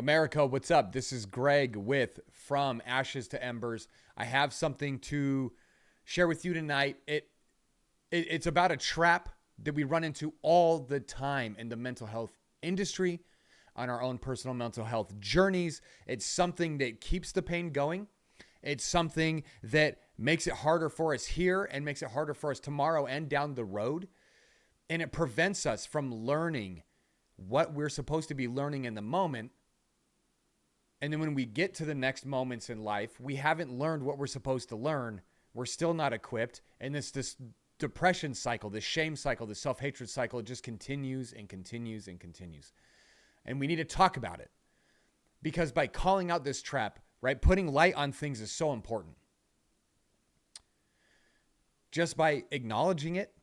America, what's up? This is Greg with From Ashes to Embers. I have something to share with you tonight. It's about a trap that we run into all the time in the mental health industry, on our own personal mental health journeys. It's something that keeps the pain going. It's something that makes it harder for us here and makes it harder for us tomorrow and down the road. And it prevents us from learning what we're supposed to be learning in the moment. And then when we get to the next moments in life, we haven't learned what we're supposed to learn. We're still not equipped. And this depression cycle, this shame cycle, this self-hatred cycle, it just continues and continues and continues. And we need to talk about it. Because by calling out this trap, right, putting light on things is so important. Just by acknowledging it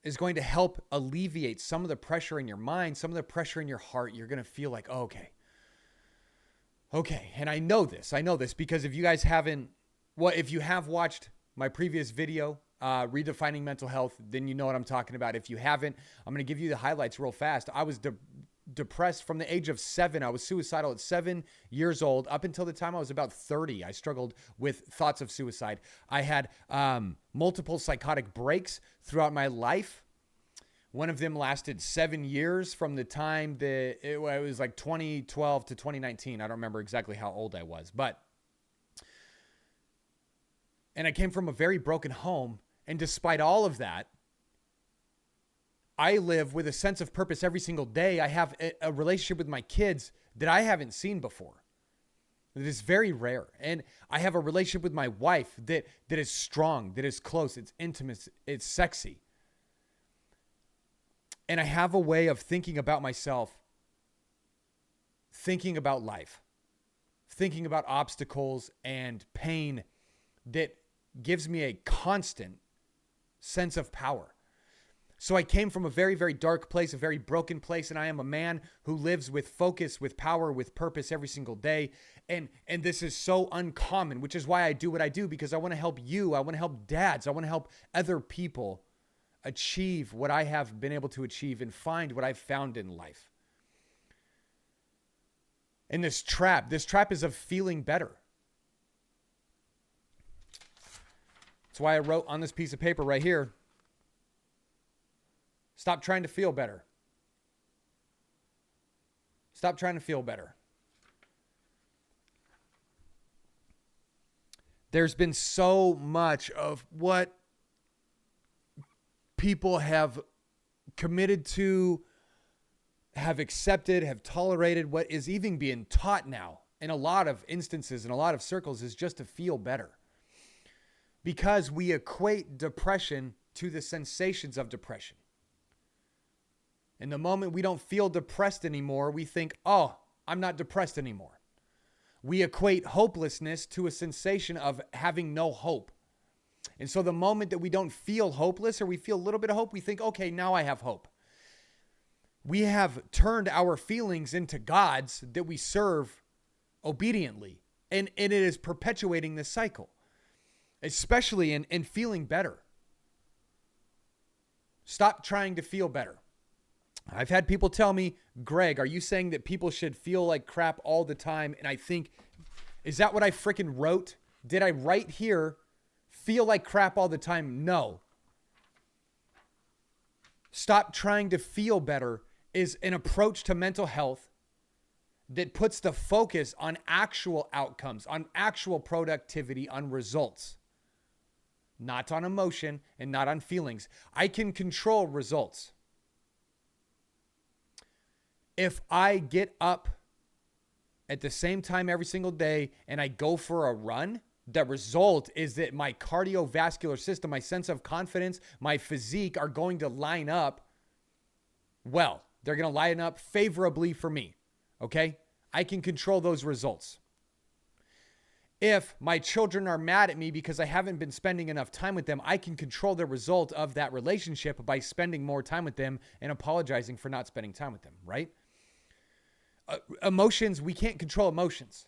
is going to help alleviate some of the pressure in your mind, some of the pressure in your heart. You're going to feel like, oh, okay. And I know this because if you guys haven't, if you have watched my previous video, Redefining Mental Health, then you know what I'm talking about. If you haven't, I'm going to give you the highlights real fast. I was depressed from the age of 7. I was suicidal at 7 years old. Up until the time I was about 30, I struggled with thoughts of suicide. I had multiple psychotic breaks throughout my life. One of them lasted 7 years from the time that it was like 2012 to 2019. I don't remember exactly how old I was, and I came from a very broken home. And despite all of that, I live with a sense of purpose every single day. I have a relationship with my kids that I haven't seen before. It is very rare. And I have a relationship with my wife that is strong, that is close, it's intimate, it's sexy. And I have a way of thinking about myself, thinking about life, thinking about obstacles and pain that gives me a constant sense of power. So I came from a very, very dark place, a very broken place, and I am a man who lives with focus, with power, with purpose every single day. And this is so uncommon, which is why I do what I do, because I want to help you. I want to help dads. I want to help other people achieve what I have been able to achieve and find what I've found in life. And this trap is of feeling better. That's why I wrote on this piece of paper right here, stop trying to feel better. Stop trying to feel better. There's been so much of what people have committed to, have accepted, have tolerated, what is even being taught now in a lot of instances, in a lot of circles, is just to feel better. Because we equate depression to the sensations of depression. In the moment we don't feel depressed anymore, we think, oh, I'm not depressed anymore. We equate hopelessness to a sensation of having no hope. And so the moment that we don't feel hopeless or we feel a little bit of hope, we think, okay, now I have hope. We have turned our feelings into gods that we serve obediently. And it is perpetuating this cycle, especially in feeling better. Stop trying to feel better. I've had people tell me, Greg, are you saying that people should feel like crap all the time? And I think, is that what I freaking wrote? Did I write here, feel like crap all the time? No. Stop trying to feel better is an approach to mental health that puts the focus on actual outcomes, on actual productivity, on results. Not on emotion and not on feelings. I can control results. If I get up at the same time every single day and I go for a run, the result is that my cardiovascular system, my sense of confidence, my physique are going to line up well. They're going to line up favorably for me. Okay? I can control those results. If my children are mad at me because I haven't been spending enough time with them, I can control the result of that relationship by spending more time with them and apologizing for not spending time with them, right? Emotions, we can't control emotions.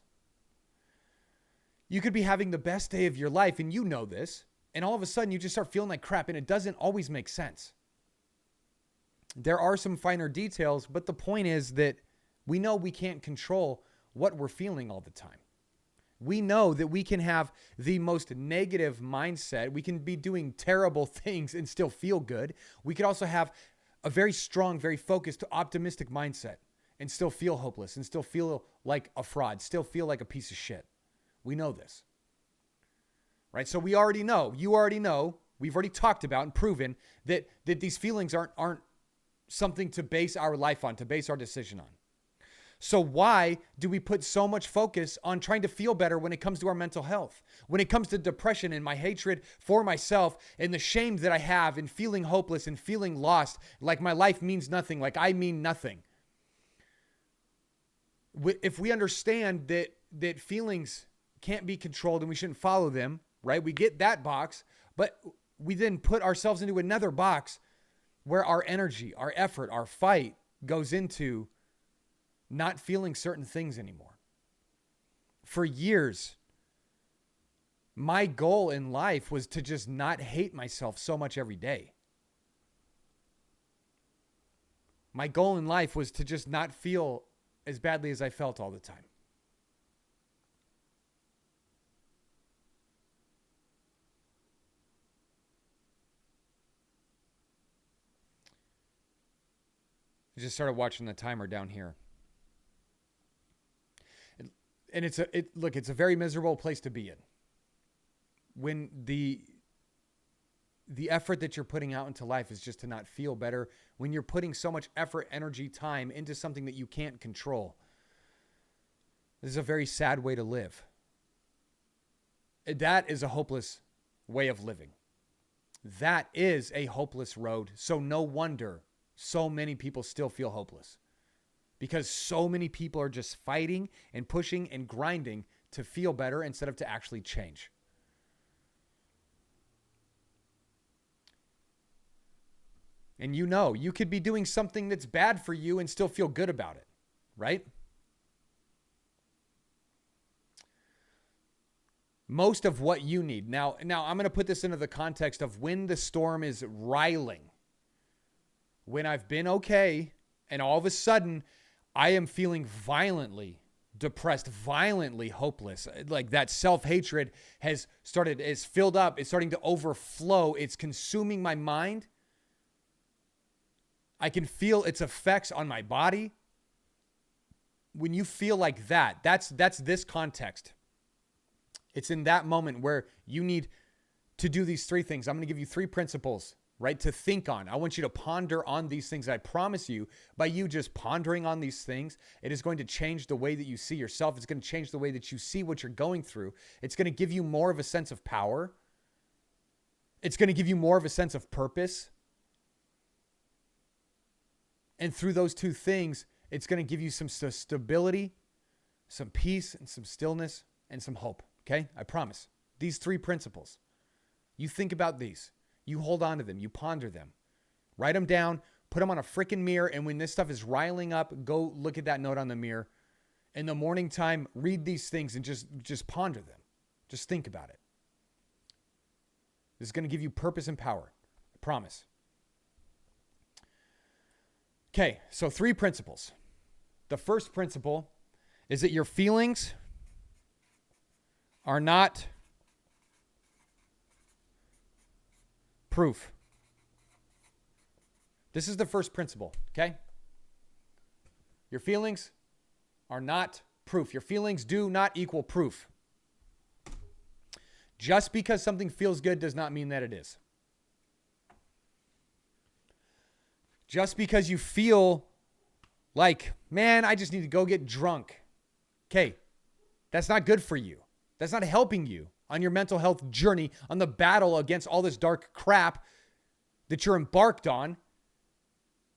You could be having the best day of your life, and you know this, and all of a sudden you just start feeling like crap, and it doesn't always make sense. There are some finer details, but the point is that We know we can't control what we're feeling all the time. We know that we can have the most negative mindset. We can be doing terrible things and still feel good. We could also have a very strong, very focused, optimistic mindset and still feel hopeless and still feel like a fraud, still feel like a piece of shit. We know this, right? So we already know, you already know, we've already talked about and proven that these feelings aren't something to base our life on, to base our decision on. So why do we put so much focus on trying to feel better when it comes to our mental health? When it comes to depression and my hatred for myself and the shame that I have and feeling hopeless and feeling lost, like my life means nothing, like I mean nothing. If we understand that feelings can't be controlled and we shouldn't follow them, right? We get that box, but we then put ourselves into another box where our energy, our effort, our fight goes into not feeling certain things anymore. For years, my goal in life was to just not hate myself so much every day. My goal in life was to just not feel as badly as I felt all the time. I just started watching the timer down here. And it's a very miserable place to be in. When the effort that you're putting out into life is just to not feel better, when you're putting so much effort, energy, time into something that you can't control. This is a very sad way to live. That is a hopeless way of living. That is a hopeless road. So no wonder so many people still feel hopeless. Because so many people are just fighting and pushing and grinding to feel better instead of to actually change. And you know, you could be doing something that's bad for you and still feel good about it, right? Most of what you need. Now I'm going to put this into the context of when the storm is riling. When I've been okay and all of a sudden I am feeling violently depressed, violently hopeless. Like that self-hatred is filled up. It's starting to overflow. It's consuming my mind. I can feel its effects on my body. When you feel like that, that's this context. It's in that moment where you need to do these three things. I'm going to give you three principles, right, to think on. I want you to ponder on these things. I promise you, by you just pondering on these things, it is going to change the way that you see yourself. It's going to change the way that you see what you're going through. It's going to give you more of a sense of power. It's going to give you more of a sense of purpose. And through those two things, it's going to give you some stability, some peace, and some stillness, and some hope. Okay? I promise. These three principles. You think about these. You hold on to them. You ponder them. Write them down. Put them on a freaking mirror. And when this stuff is riling up, go look at that note on the mirror. In the morning time, read these things and just ponder them. Just think about it. This is going to give you purpose and power. I promise. Okay, so three principles. The first principle is that your feelings are not proof. This is the first principle, okay? Your feelings are not proof. Your feelings do not equal proof. Just because something feels good does not mean that it is. Just because you feel like, man, I just need to go get drunk. Okay, that's not good for you. That's not helping you on your mental health journey, on the battle against all this dark crap that you're embarked on.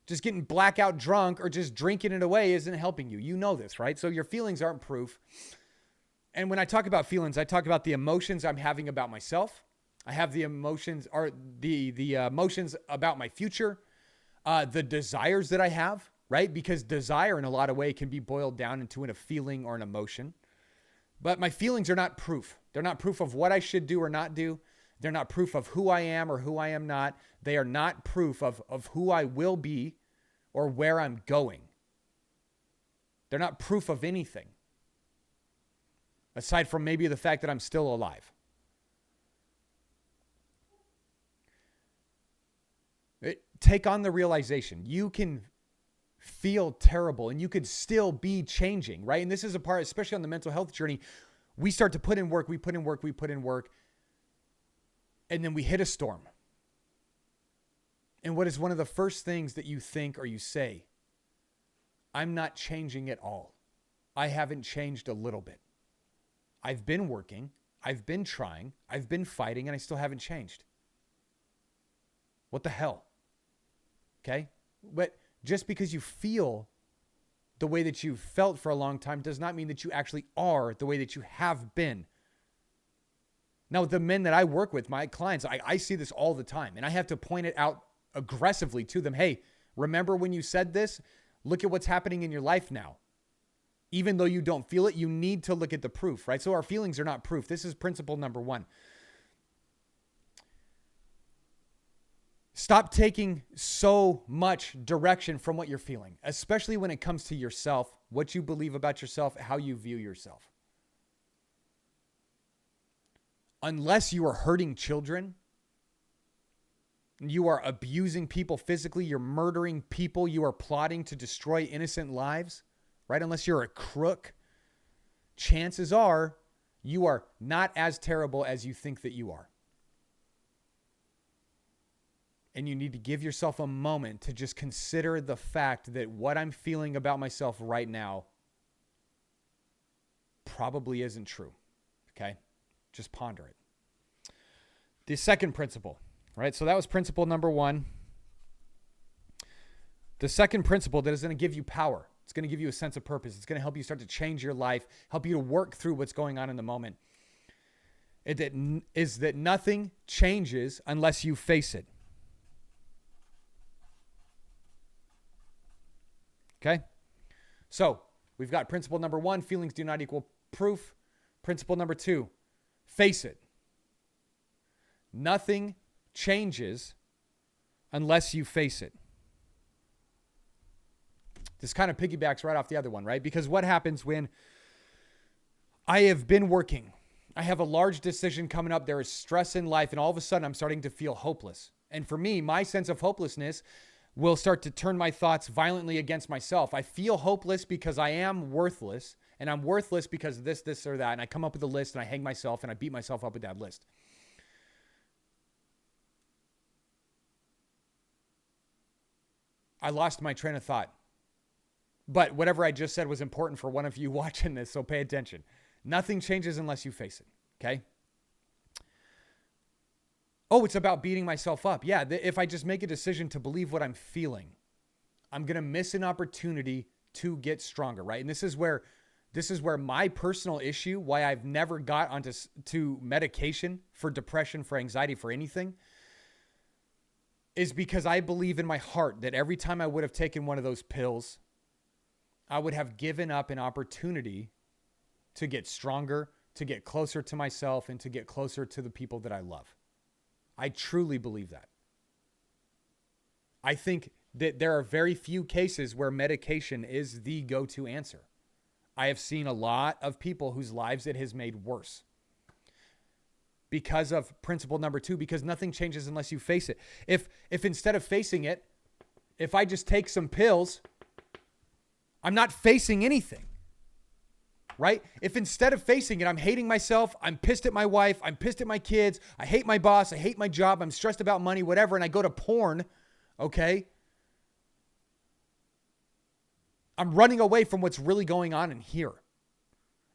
Just getting blackout drunk or just drinking it away isn't helping you. You know this, right? So your feelings aren't proof. And when I talk about feelings, I talk about the emotions I'm having about myself. I have the emotions or the emotions about my future, the desires that I have, right? Because desire in a lot of ways can be boiled down into a feeling or an emotion. But my feelings are not proof. They're not proof of what I should do or not do. They're not proof of who I am or who I am not. They are not proof of who I will be or where I'm going. They're not proof of anything, aside from maybe the fact that I'm still alive. Take on the realization. You can feel terrible and you could still be changing, right? And this is a part, especially on the mental health journey, we start to put in work, we put in work, and then we hit a storm. And what is one of the first things that you think or you say? I'm not changing at all. I haven't changed a little bit. I've been working, I've been trying, I've been fighting, and I still haven't changed. What the hell? Okay? But just because you feel the way that you've felt for a long time does not mean that you actually are the way that you have been. Now, the men that I work with, my clients, I see this all the time, and I have to point it out aggressively to them. Hey, remember when you said this? Look at what's happening in your life now. Even though you don't feel it, you need to look at the proof, right? So our feelings are not proof. This is principle number 1. Stop taking so much direction from what you're feeling, especially when it comes to yourself, what you believe about yourself, how you view yourself. Unless you are hurting children, you are abusing people physically, you're murdering people, you are plotting to destroy innocent lives, right? Unless you're a crook, chances are you are not as terrible as you think that you are. And you need to give yourself a moment to just consider the fact that what I'm feeling about myself right now probably isn't true. Okay? Just ponder it. The second principle, right? So that was principle number 1. The second principle that is going to give you power. It's going to give you a sense of purpose. It's going to help you start to change your life, help you to work through what's going on in the moment. Is that nothing changes unless you face it. Okay? So we've got principle number 1, feelings do not equal proof. Principle number 2, face it. Nothing changes unless you face it. This kind of piggybacks right off the other one, right? Because what happens when I have been working, I have a large decision coming up, there is stress in life, and all of a sudden I'm starting to feel hopeless. And for me, my sense of hopelessness will start to turn my thoughts violently against myself. I feel hopeless because I am worthless, and I'm worthless because of this, or that. And I come up with a list and I hang myself and I beat myself up with that list. I lost my train of thought. But whatever I just said was important for one of you watching this, so pay attention. Nothing changes unless you face it, okay? Oh, it's about beating myself up. Yeah, if I just make a decision to believe what I'm feeling, I'm going to miss an opportunity to get stronger, right? And this is where my personal issue, why I've never got onto medication for depression, for anxiety, for anything, is because I believe in my heart that every time I would have taken one of those pills, I would have given up an opportunity to get stronger, to get closer to myself, and to get closer to the people that I love. I truly believe that. I think that there are very few cases where medication is the go-to answer. I have seen a lot of people whose lives it has made worse because of principle number 2, because nothing changes unless you face it. If instead of facing it, if I just take some pills, I'm not facing anything, right? If instead of facing it, I'm hating myself, I'm pissed at my wife, I'm pissed at my kids, I hate my boss, I hate my job, I'm stressed about money, whatever, and I go to porn, okay? I'm running away from what's really going on in here.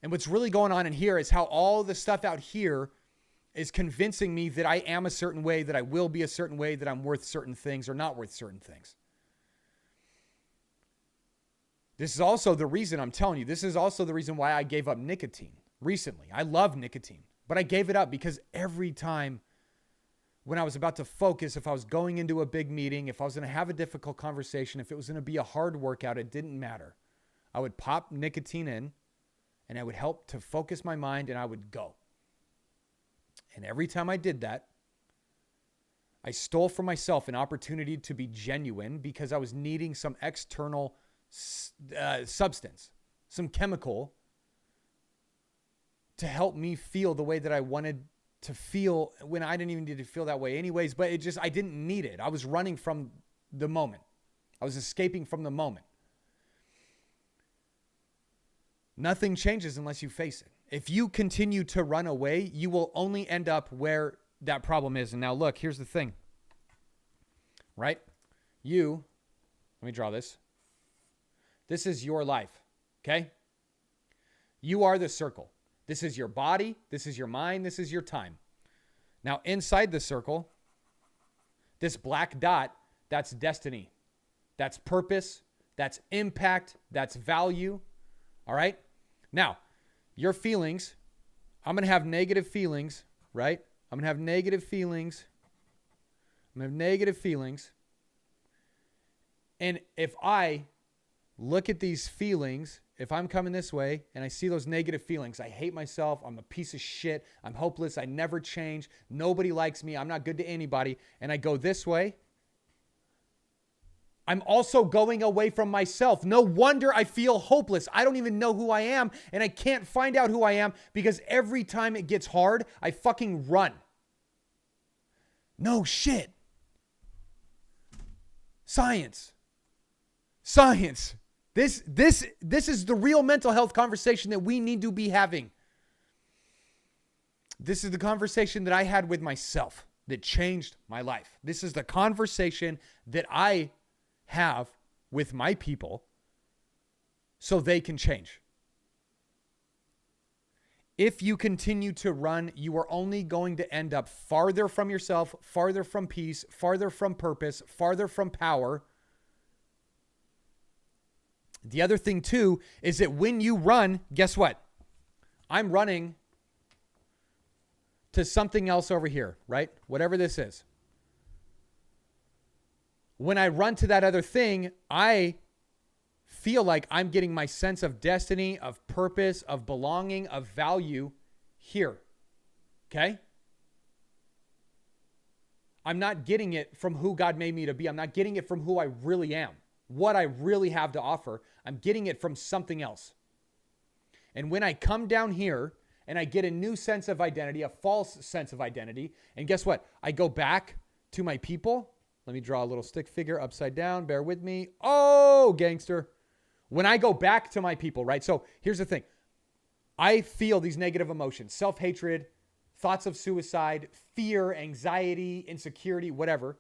And what's really going on in here is how all the stuff out here is convincing me that I am a certain way, that I will be a certain way, that I'm worth certain things or not worth certain things. This is also the reason, I'm telling you, this is also the reason why I gave up nicotine recently. I love nicotine, but I gave it up because every time when I was about to focus, if I was going into a big meeting, if I was going to have a difficult conversation, if it was going to be a hard workout, it didn't matter. I would pop nicotine in and I would help to focus my mind and I would go. And every time I did that, I stole from myself an opportunity to be genuine because I was needing some external substance. some chemical to help me feel the way that I wanted to feel when I didn't even need to feel that way anyways, but I didn't need it. I was running from the moment. I was escaping from the moment. Nothing changes unless you face it. If you continue to run away, you will only end up where that problem is. And now look, here's the thing, right? Let me draw this. This is your life, okay? You are the circle. This is your body. This is your mind. This is your time. Now, inside the circle, this black dot, that's destiny. That's purpose. That's impact. That's value. All right? Now, your feelings, I'm going to have negative feelings, right? I'm going to have negative feelings. And if I look at these feelings, if I'm coming this way and I see those negative feelings, I hate myself, I'm a piece of shit, I'm hopeless, I never change, nobody likes me, I'm not good to anybody, and I go this way, I'm also going away from myself. No wonder I feel hopeless. I don't even know who I am, and I can't find out who I am because every time it gets hard, I fucking run. No shit. Science. This is the real mental health conversation that we need to be having. This is the conversation that I had with myself that changed my life. This is the conversation that I have with my people so they can change. If you continue to run, you are only going to end up farther from yourself, farther from peace, farther from purpose, farther from power. The other thing too is that when you run, guess what? I'm running to something else over here, right? Whatever this is. When I run to that other thing, I feel like I'm getting my sense of destiny, of purpose, of belonging, of value here. Okay? I'm not getting it from who God made me to be. I'm not getting it from who I really am, what I really have to offer. I'm getting it from something else. And when I come down here and I get a new sense of identity, a false sense of identity, and guess what? I go back to my people. Let me draw a little stick figure upside down. Bear with me. Oh, gangster. When I go back to my people, right? So here's the thing. I feel these negative emotions, self-hatred, thoughts of suicide, fear, anxiety, insecurity, whatever.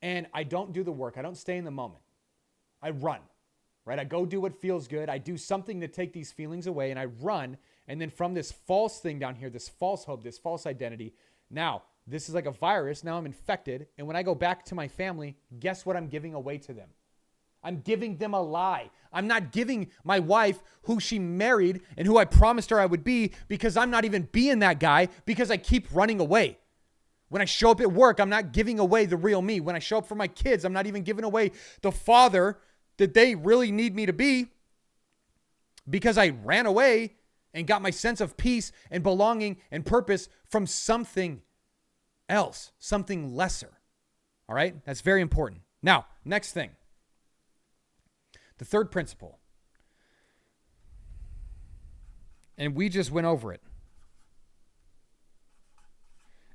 And I don't do the work. I don't stay in the moment. I run, right? I go do what feels good. I do something to take these feelings away and I run. And then from this false thing down here, this false hope, this false identity, now this is like a virus. Now I'm infected. And when I go back to my family, guess what I'm giving away to them? I'm giving them a lie. I'm not giving my wife who she married and who I promised her I would be because I'm not even being that guy because I keep running away. When I show up at work, I'm not giving away the real me. When I show up for my kids, I'm not even giving away the father that they really need me to be because I ran away and got my sense of peace and belonging and purpose from something else, something lesser. All right? That's very important. Now, next thing. The third principle. And we just went over it.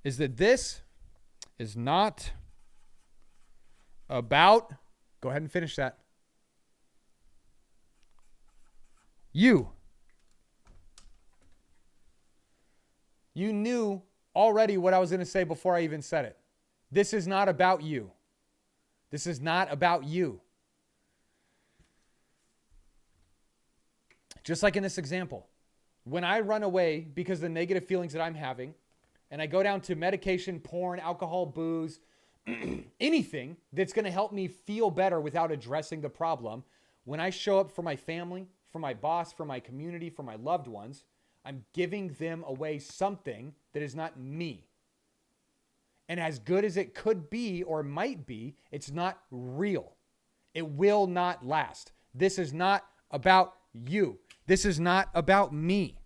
Is that this is not about, go ahead and finish that. You. You knew already what I was going to say before I even said it. This is not about you. This is not about you. Just like in this example, when I run away because of the negative feelings that I'm having, and I go down to medication, porn, alcohol, booze, anything that's going to help me feel better without addressing the problem, when I show up for my family, for my boss, for my community, for my loved ones, I'm giving them away something that is not me. And as good as it could be or might be, it's not real. It will not last. This is not about you. This is not about me.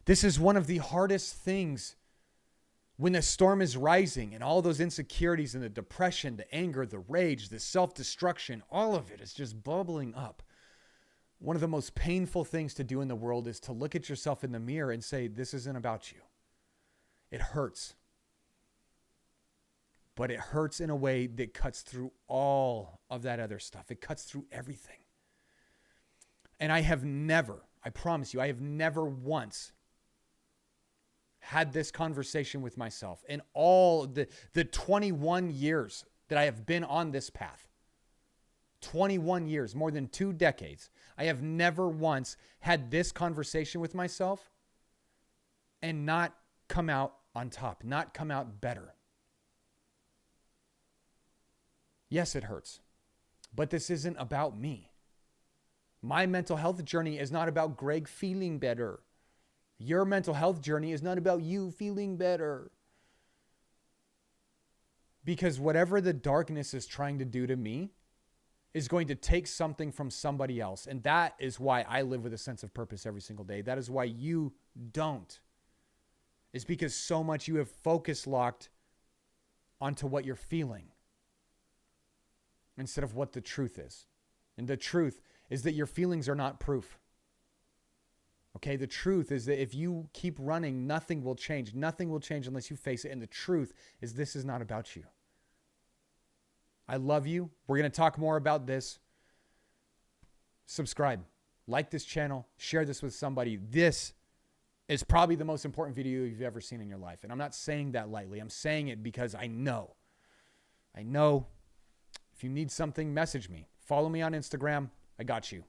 This is one of the hardest things when the storm is rising and all those insecurities and the depression, the anger, the rage, the self-destruction, all of it is just bubbling up. One of the most painful things to do in the world is to look at yourself in the mirror and say, this isn't about you. It hurts. But it hurts in a way that cuts through all of that other stuff. It cuts through everything. And I have never, I promise you, I have never once had this conversation with myself in all the 21 years that I have been on this path. 21 years, more than 2 decades. I have never once had this conversation with myself and not come out on top, not come out better. Yes, it hurts, but this isn't about me. My mental health journey is not about Greg feeling better. Your mental health journey is not about you feeling better. Because whatever the darkness is trying to do to me is going to take something from somebody else. And that is why I live with a sense of purpose every single day. That is why you don't. It's because so much you have focus locked onto what you're feeling instead of what the truth is. And the truth is that your feelings are not proof. Okay, the truth is that if you keep running, nothing will change. Nothing will change unless you face it. And the truth is this is not about you. I love you. We're going to talk more about this. Subscribe, like this channel, share this with somebody. This is probably the most important video you've ever seen in your life. And I'm not saying that lightly. I'm saying it because I know. If you need something, message me. Follow me on Instagram. I got you.